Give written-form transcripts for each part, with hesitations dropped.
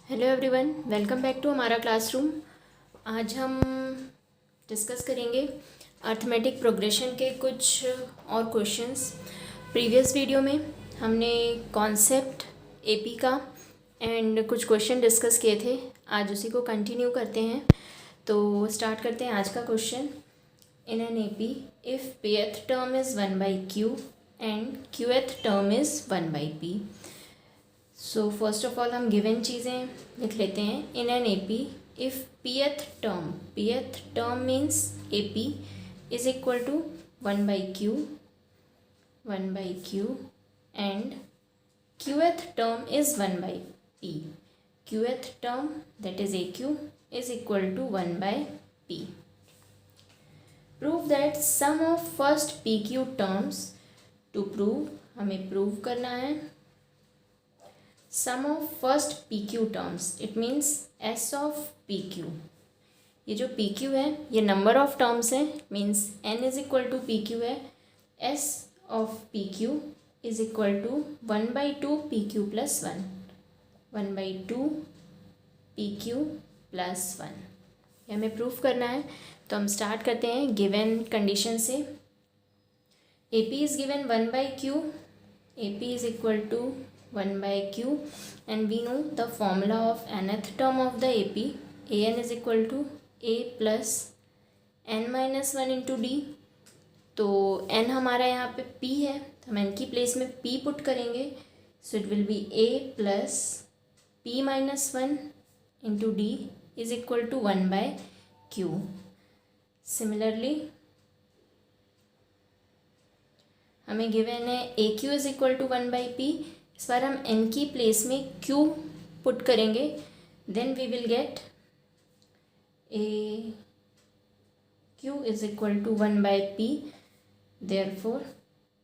Hello everyone, welcome back to हमारा classroom. आज हम डिस्कस करेंगे अर्थमेटिक प्रोग्रेशन के कुछ और क्वेश्चंस। प्रीवियस वीडियो में हमने कॉन्सेप्ट एपी का एंड कुछ क्वेश्चन डिस्कस किए थे। आज उसी को कंटिन्यू करते हैं। तो स्टार्ट करते हैं आज का question. In an AP if pth term is 1/q and qth term is 1/p। So first of all हम गिवन चीज़ें लिख लेते हैं। In an AP if pth term means AP is equal to 1/q and qth term is 1/p। qth term that is aq is equal to 1/p। Prove that sum of first pq terms. To prove हमें prove करना है sum of first pq terms, it means s of pq। ये जो pq है ये number of terms है, means n is equal to pq है। s of pq is equal to 1/2 pq plus 1, 1/2 pq plus 1। ये हमें प्रूफ करना है। तो हम स्टार्ट करते हैं गिवन कंडीशन से। ap is given 1/q, ap is equal to 1/q and we know the formula of nth term of the AP, an is equal to a plus n minus 1 into d। तो n हमारा यहाँ पे p है, तो हम n की place में p put करेंगे। So it will be a plus p minus 1 into d is equal to 1/q। Similarly हमें गिवन है aq is equal to 1/p। इस बार हम n की प्लेस में q पुट करेंगे, then we will get a q is equal to 1/p। Therefore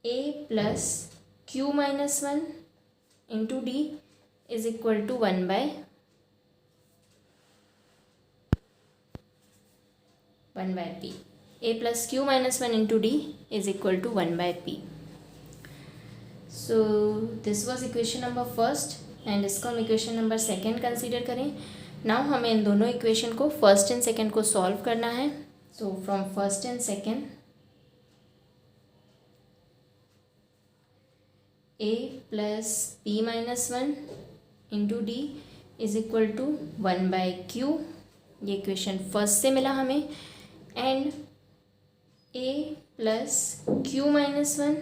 a plus q minus 1 into d is equal to 1/p। a plus q minus 1 into d is equal to 1/p। So this was equation number first and इसको हम equation number second consider करें। Now हमें इन दोनों equation को first and second को solve करना है। So from first and second a plus p minus 1 into d is equal to 1/q। ये इक्वेशन फर्स्ट से मिला हमें। And a plus q minus 1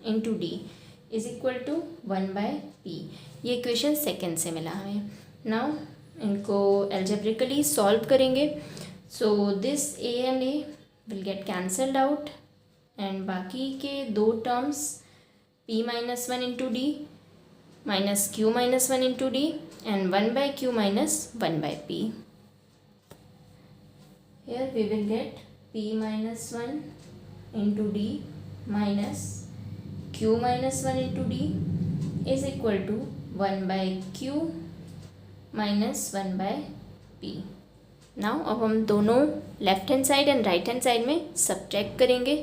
into d is equal to 1/p। ये equation second से मिला हमें। नाउ इनको algebraically solve करेंगे। So this a and a will get cancelled out and बाकी के दो terms p minus 1 into D minus q minus 1 into D and 1/q minus 1/p। Here we will get p minus 1 into d minus q minus 1 into d is equal to 1/q minus 1/p। Now अब हम दोनों left hand side and right hand side में subtract करेंगे।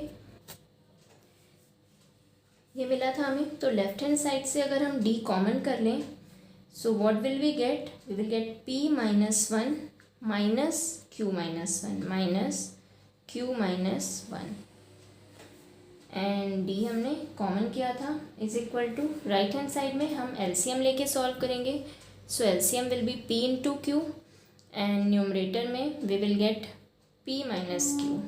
ये मिला था हमें, तो लेफ्ट हैंड साइड से अगर हम d कॉमन कर लें, so what will we get? We will get p minus 1 minus q minus 1 minus q minus 1 and d हमने कॉमन किया था is equal to right hand side में हम एलसीएम लेके सॉल्व करेंगे। So LCM will be p into q and numerator में we will get p minus q.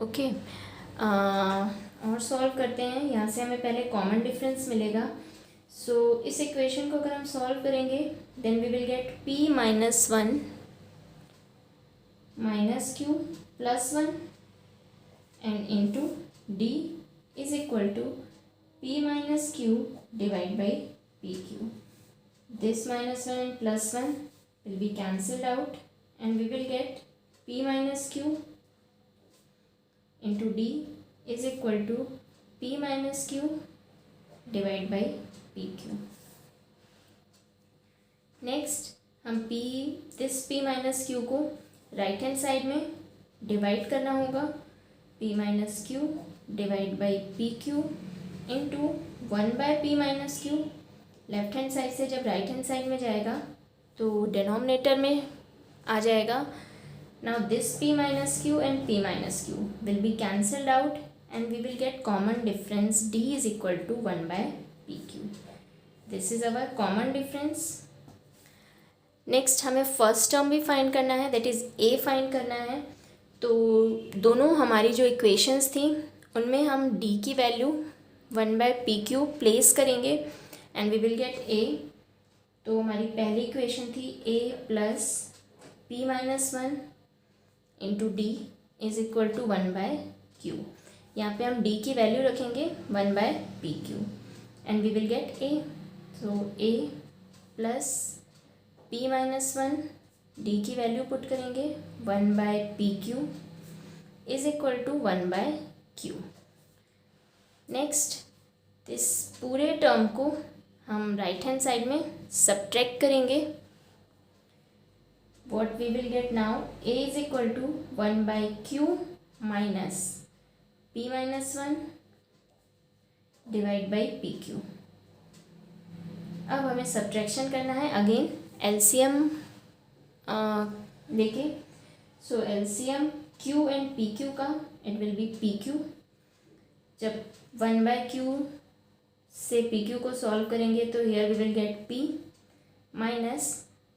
Okay, और solve करते हैं। यहाँ से हमें पहले कॉमन डिफरेंस मिलेगा। सो इस इक्वेशन को अगर हम सॉल्व करेंगे then we will get p minus 1 minus q plus 1 and into d is equal to p minus q divided by pq. This minus 1 and plus 1 will be cancelled out and we will get p minus q into d is equal to p minus q divided by pq. Next हम this p minus q को right hand side में divide करना होगा। p minus Q divide by p Q into 1/p minus Q left hand side से जब right hand side में जाएगा तो डिनोमिनेटर में आ जाएगा. Now this p minus q and p minus q will be cancelled out and we will get common difference d is equal to 1 by pq. This is our common difference. Next हमें first term भी find करना है, that is a find करना है. तो दोनों हमारी जो इक्वेशंस थी उनमें हम d की वैल्यू 1 by pq प्लेस करेंगे and we will get a. तो हमारी पहली इक्वेशन थी a plus p minus 1 into d is equal to 1 by q. यहाँ पे हम d की वैल्यू रखेंगे 1 by pq and we will get a. So a plus p minus 1 d की वैल्यू पुट करेंगे 1 by pq is equal to 1 by q. Next इस पूरे term को हम राइट हैंड साइड में सब्ट्रैक्ट करेंगे. what we will get now, a is equal to 1 by q minus p minus 1 divide by pq. अब हमें subtraction करना है अगेन एलसीएम लेके. So LCM q and pq का इट विल बी pq. जब 1 by q से pq को solve करेंगे तो here we will get p minus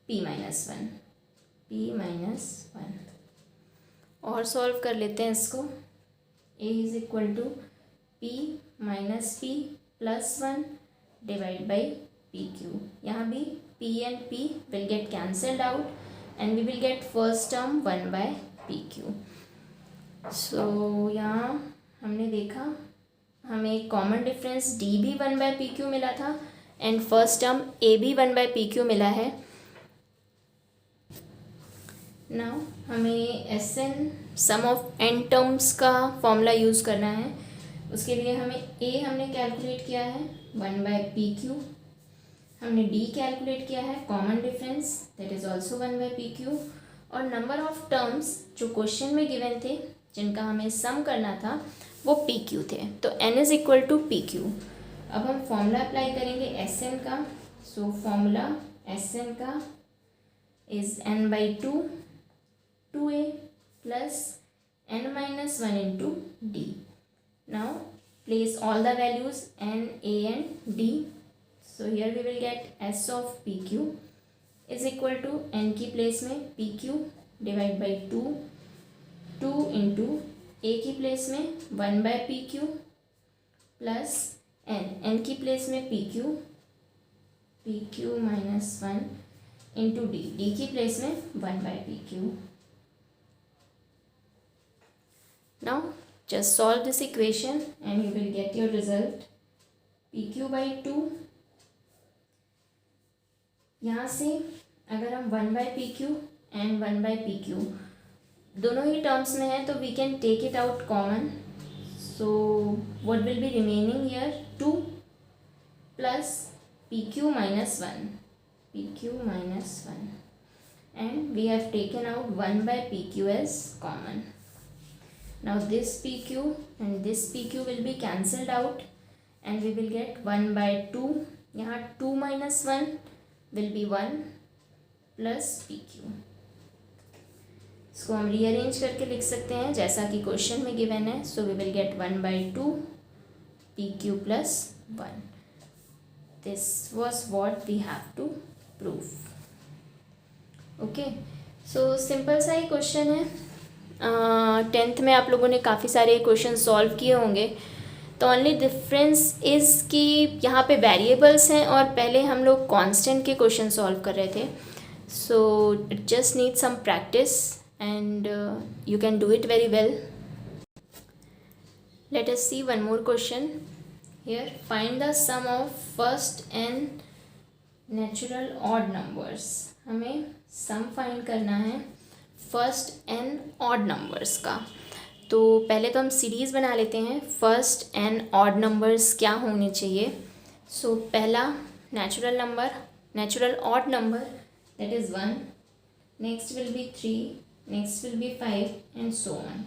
p minus 1. p minus 1 और सॉल्व कर लेते हैं इसको. a is equal to p minus p plus 1 divide by p q. यहाँ भी p and p will get cancelled out and we will get first term 1 by P Q. सो यहाँ हमने देखा हमें कॉमन डिफरेंस d भी 1 by P Q मिला था and first term a भी 1 बाय पी क्यू मिला है. नाउ हमें S n sum of n terms का फॉर्मूला यूज़ करना है. उसके लिए हमें a हमने कैलकुलेट किया है 1 बाय पी क्यू. हमने d कैलकुलेट किया है common difference that is also 1 by P Q. और नंबर ऑफ टर्म्स जो क्वेश्चन में गिवन थे जिनका हमें सम करना था वो पी क्यू थे. तो n is equal to p q. अब हम फॉर्मूला अप्लाई करेंगे एस एन का. सो फॉर्मूला एस एन का is n by 2a plus n minus 1 into d. Now place all the values n, a and d. So here we will get s of pq is equal to n की place में pq divide by 2 into a की place में 1 by pq plus n की place में pq minus 1 into d की place में 1 by pq. Now just solve this equation and you will get your result pq by 2. यहाँ से अगर हम 1 by pq and 1 by pq दोनों ही टर्म्स में है तो we can take it out common. So what will be remaining here 2 plus pq minus 1 and we have taken out 1 by pq as common. Now this pq and this pq will be cancelled out and we will get 1 by 2. यहाँ 2 minus 1 will be 1 plus pq. इसको हम rearrange करके लिख सकते हैं जैसा कि question में गिवन है. So we will get 1 by 2 pq plus 1. This was what we have to prove. Okay, so simple सा ही क्वेश्चन है. 10th में आप लोगों ने काफ़ी सारे क्वेश्चन सॉल्व किए होंगे. तो ओनली डिफरेंस इज़ कि यहाँ पे वेरिएबल्स हैं और पहले हम लोग कांस्टेंट के क्वेश्चन सॉल्व कर रहे थे. So it just need some practice and you can do it very well. Let us see one more question here. Find the sum of first n natural odd numbers. हमें sum find करना है first N odd numbers का. तो पहले तो हम series बना लेते हैं. फर्स्ट एन ऑड नंबर्स क्या होने चाहिए. सो पहला natural odd number that is 1. Next will be 3, next will be 5 and so on.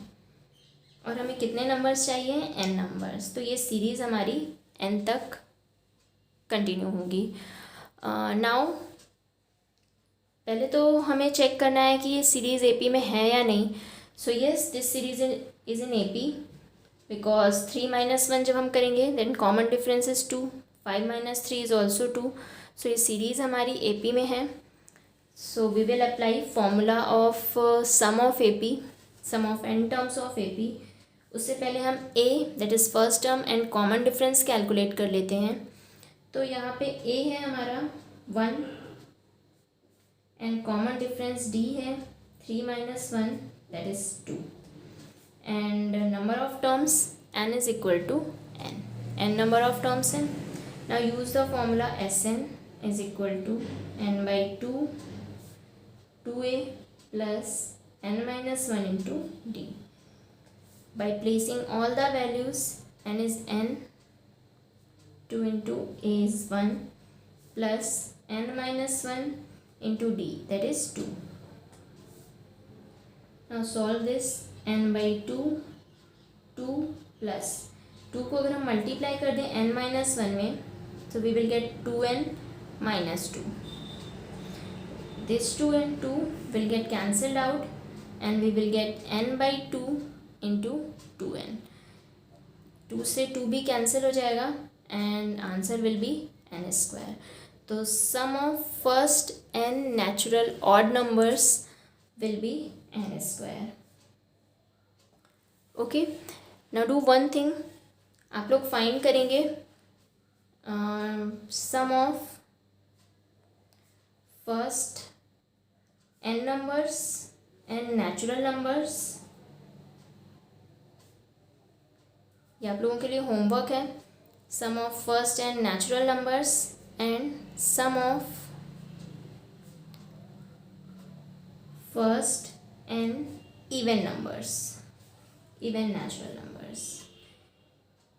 और हमें कितने नंबर्स चाहिए, एन नंबर्स. तो ये सीरीज़ हमारी एन तक कंटिन्यू होगी. नाउ पहले तो हमें चेक करना है कि ये सीरीज़ AP में है या नहीं. So yes, this series is in AP because 3 - 1 जब हम करेंगे then common difference is 2. 5 - 3 is also 2. So ये सीरीज़ हमारी AP में है. So we will apply formula of sum of AP, sum of n terms of AP. उससे पहले हम A that is first term and common difference calculate कर लेते हैं. तो यहाँ पे A है हमारा 1 एंड कॉमन डिफरेंस D है 3 - 1 that is 2 and number of terms n is equal to n number of terms हैं. Now use the formula Sn is equal to n by 2 2a plus n minus 1 into d. By placing all the values, n is n, 2 into a is 1 plus n minus 1 into d, that is 2. Now solve this. n by 2 2 plus 2 को अगर हम multiply कर दें n minus 1 में, so we will get 2n minus 2. This 2 and 2 will get cancelled out and we will get n by 2 into 2n. 2 से 2 भी cancel हो जाएगा and answer will be n square. तो sum of first n natural odd numbers will be n square. Okay, now do one thing. आप लोग find करेंगे sum of first n numbers and natural numbers. ये आप लोगों के लिए homework है. Sum of first n natural numbers and sum of first n even numbers, even natural numbers.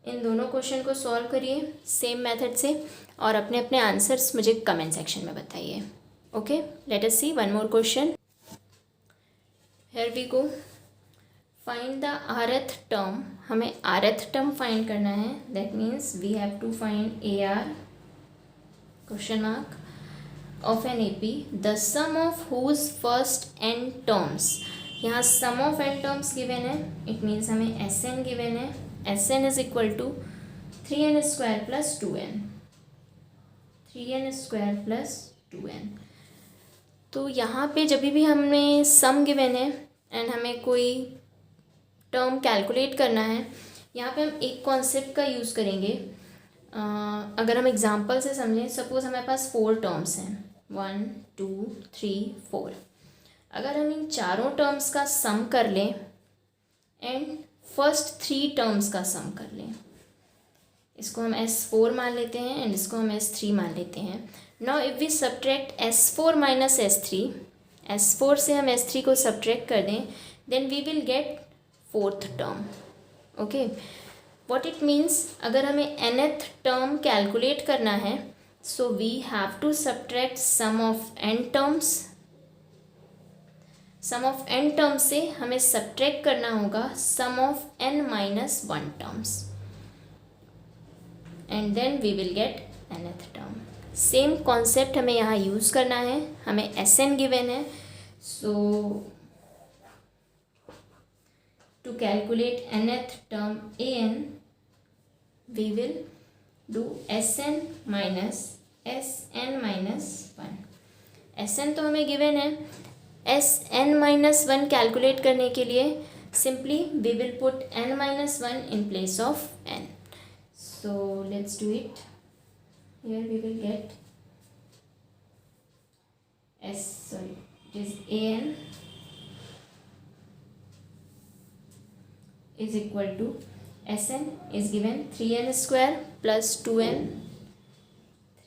इन दोनों क्वेश्चन को सॉल्व करिए सेम मेथड से और अपने अपने आंसर्स मुझे कमेंट सेक्शन में बताइए. Okay, let us see one more question. Here we go. Find the rth term. हमें rth टर्म फाइंड करना है. That means we have to find AR question mark of an AP. The sum of whose first n terms. यहाँ sum of n terms given है. It means हमें Sn given है. Sn is equal to 3n square plus 2n. 3n square plus 2n. तो यहाँ पे जब भी हमें सम गिवन है एंड हमें कोई टर्म कैलकुलेट करना है, यहाँ पे हम एक कॉन्सेप्ट का यूज़ करेंगे. अगर हम एग्जांपल से समझें, सपोज़ हमारे पास 4 टर्म्स हैं 1 2 3 4. अगर हम इन चारों टर्म्स का सम कर लें एंड फर्स्ट 3 टर्म्स का सम कर लें, इसको हम S4 मान लेते हैं एंड इसको हम S3 मान लेते हैं. Now if we subtract S4 minus S3, S4 से हम S3 को सब्ट्रैक्ट कर दें, then we will get 4th term. Okay, what it means, अगर हमें nth टर्म कैलकुलेट करना है, so we have to subtract sum of n terms. Sum of n terms से हमें सब्ट्रैक्ट करना होगा sum of n minus 1 terms and then we will get nth term. Same concept हमें यहाँ use करना है. हमें Sn गिवन है. सो to calculate nth term an, we will do Sn minus Sn minus 1. Sn तो हमें गिवन है. Sn minus 1 calculate करने के लिए simply we will put n minus 1 in place of n. So let's do it. Here we will get it is an is equal to Sn is given 3n square plus 2n,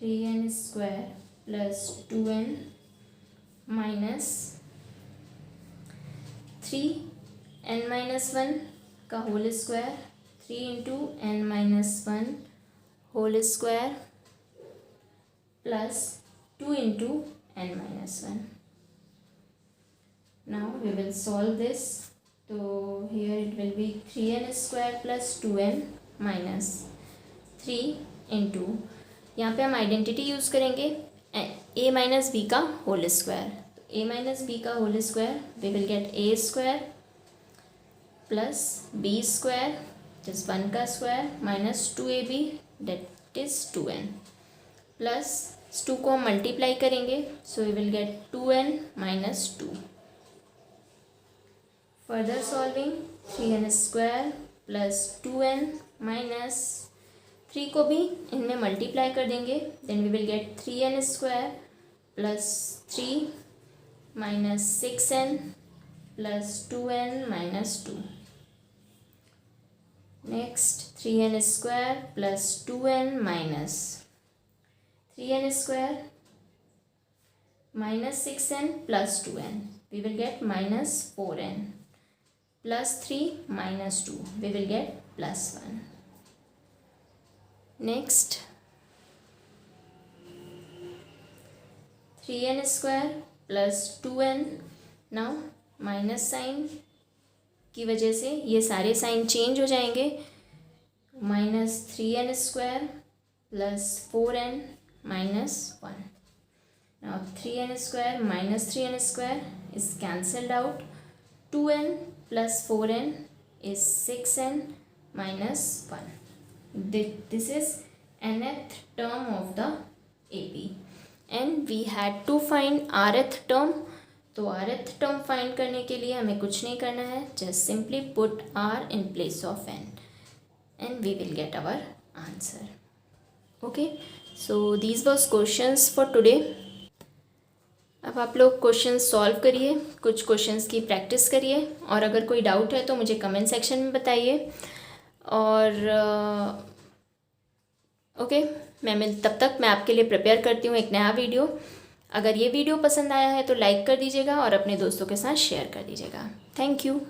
3n square plus 2n minus 3n minus 1 का whole square, 3 into n minus 1 whole square plus 2 into n minus 1. Now we will solve this. So here it will be 3n square plus 2n minus 3 into यहाँ पे हम identity use करेंगे a minus b का whole square. तो a minus b का whole square we will get a square plus b square जिस 1 का square minus 2ab that is 2n plus 2 को हम मल्टीप्लाई करेंगे so we will get 2n minus 2। Further solving 3n square plus 2n minus 3 को भी इनमें multiply कर देंगे then we will get 3n square plus 3 minus 6n plus 2n minus 2। Next 3n square plus 2n minus 3n square minus 6n plus 2n we will get minus 4n plus 3 minus 2 we will get plus 1। Next 3n square plus 2n now minus sign की वजह से ये सारे sign change हो जाएंगे minus 3n square plus 4n minus 1। Now 3n square minus 3n square is cancelled out 2n plus 4n is 6n minus 1. This is nth term of the AP and we had to find rth term. तो rth term find करने के लिए हमें कुछ नहीं करना है, just simply put r in place of n and we will get our answer. Okay, so these was questions for today. अब आप लोग क्वेश्चन सॉल्व करिए, कुछ क्वेश्चंस की प्रैक्टिस करिए और अगर कोई डाउट है तो मुझे कमेंट सेक्शन में बताइए। और ओके, तब तक मैं आपके लिए प्रिपेयर करती हूँ एक नया वीडियो। अगर ये वीडियो पसंद आया है तो लाइक कर दीजिएगा और अपने दोस्तों के साथ शेयर कर दीजिएगा। Thank you.